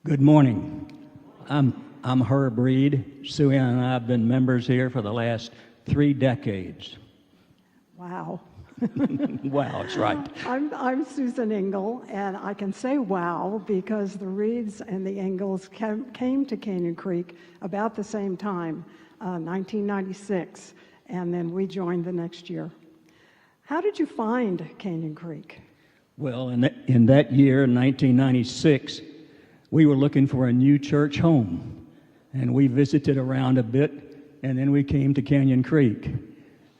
Good morning. I'm Herb Reed. Sue Ann and I have been members here for the last 3 decades. Wow. Wow, that's right. I'm Susan Engel, and I can say wow because the Reeds and the Engels came to Canyon Creek about the same time, 1996, and then we joined the next year. How did you find Canyon Creek? Well, in that year, 1996, we were looking for a new church home, and we visited around a bit, and then we came to Canyon Creek.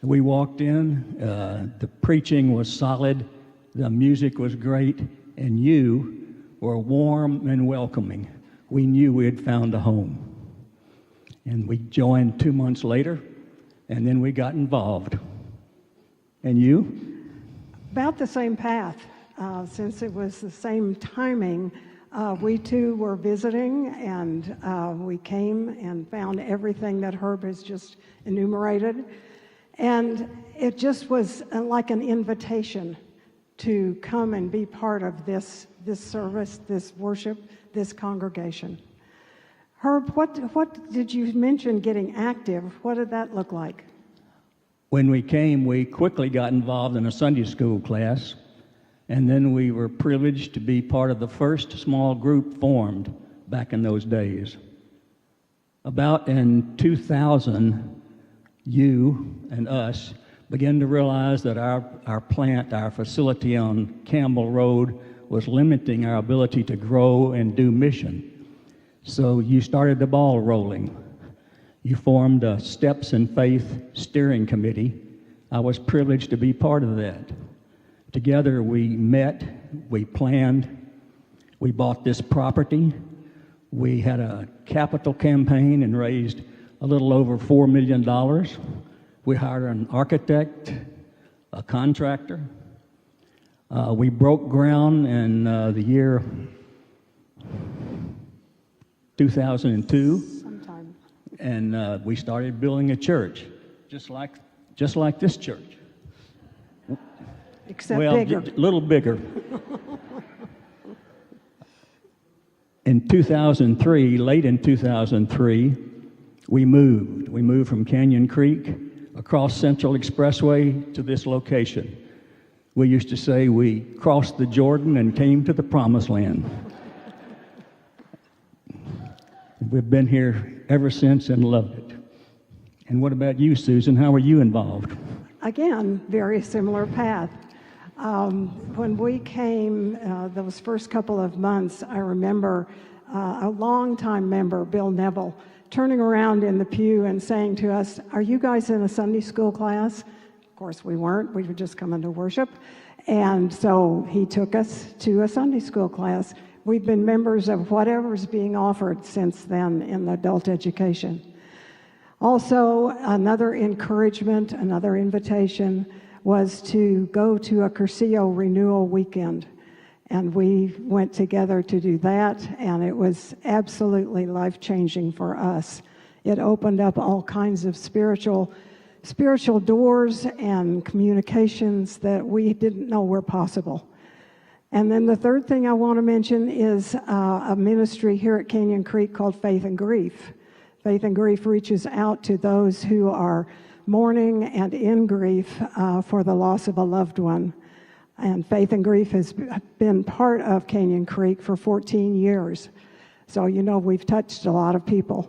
We walked in, the preaching was solid, the music was great, and you were warm and welcoming. We knew we had found a home. And we joined 2 months later, and then we got involved. And you? About the same path. Since it was the same timing, we too were visiting, and we came and found everything that Herb has just enumerated. And it just was like an invitation to come and be part of this service, this worship, this congregation. Herb, what did you mention getting active? What did that look like? When we came, we quickly got involved in a Sunday school class, and then we were privileged to be part of the first small group formed back in those days. About in 2000, you and us began to realize that our plant, our facility on Campbell Road, was limiting our ability to grow and do mission. So you started the ball rolling. You formed a Steps in Faith steering committee. I was privileged to be part of that. Together we met, we planned, we bought this property, we had a capital campaign and raised a little over $4 million. We hired an architect, a contractor. We broke ground in the year 2002. Sometime. And we started building a church, just like this church. Except well, bigger. A little bigger. In 2003, late in 2003, we moved. We moved from Canyon Creek across Central Expressway to this location. We used to say we crossed the Jordan and came to the Promised Land. We've been here ever since and loved it. And what about you, Susan? How are you involved? Again, very similar path. When we came those first couple of months, I remember a longtime member, Bill Neville, turning around in the pew and saying to us, "Are you guys in a Sunday school class?" Of course we weren't. We were just coming to worship. And so he took us to a Sunday school class. We've been members of whatever's being offered since then in adult education. Also, another encouragement, another invitation was to go to a Cursillo renewal weekend. And we went together to do that, and it was absolutely life-changing for us. It opened up all kinds of spiritual doors and communications that we didn't know were possible. And then the third thing I want to mention is a ministry here at Canyon Creek called Faith and Grief. Faith and Grief reaches out to those who are mourning and in grief for the loss of a loved one. And Faith and Grief has been part of Canyon Creek for 14 years. So, we've touched a lot of people.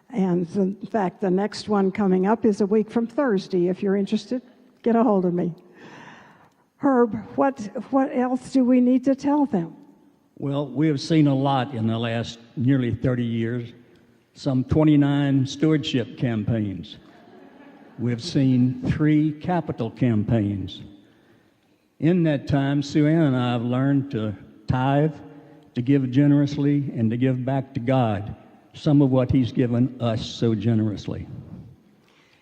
And in fact, the next one coming up is a week from Thursday. If you're interested, get a hold of me. Herb, what else do we need to tell them? Well, we have seen a lot in the last nearly 30 years, some 29 stewardship campaigns. We've seen 3 capital campaigns. In that time, Sue Ann and I have learned to tithe, to give generously, and to give back to God some of what He's given us so generously.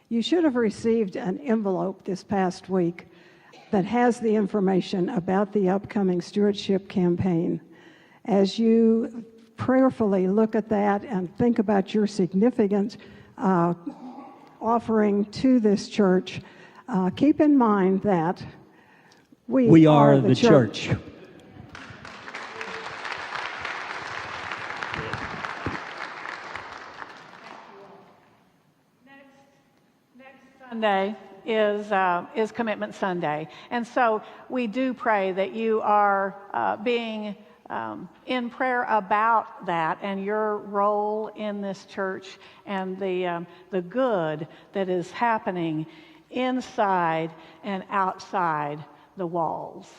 You should have received an envelope this past week that has the information about the upcoming stewardship campaign. As you prayerfully look at that and think about your significant offering to this church, keep in mind that we are the church. Sunday is Commitment Sunday. And so we do pray that you are being in prayer about that and your role in this church and the good that is happening inside and outside the walls.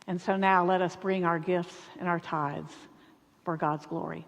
And so now let us bring our gifts and our tithes for God's glory.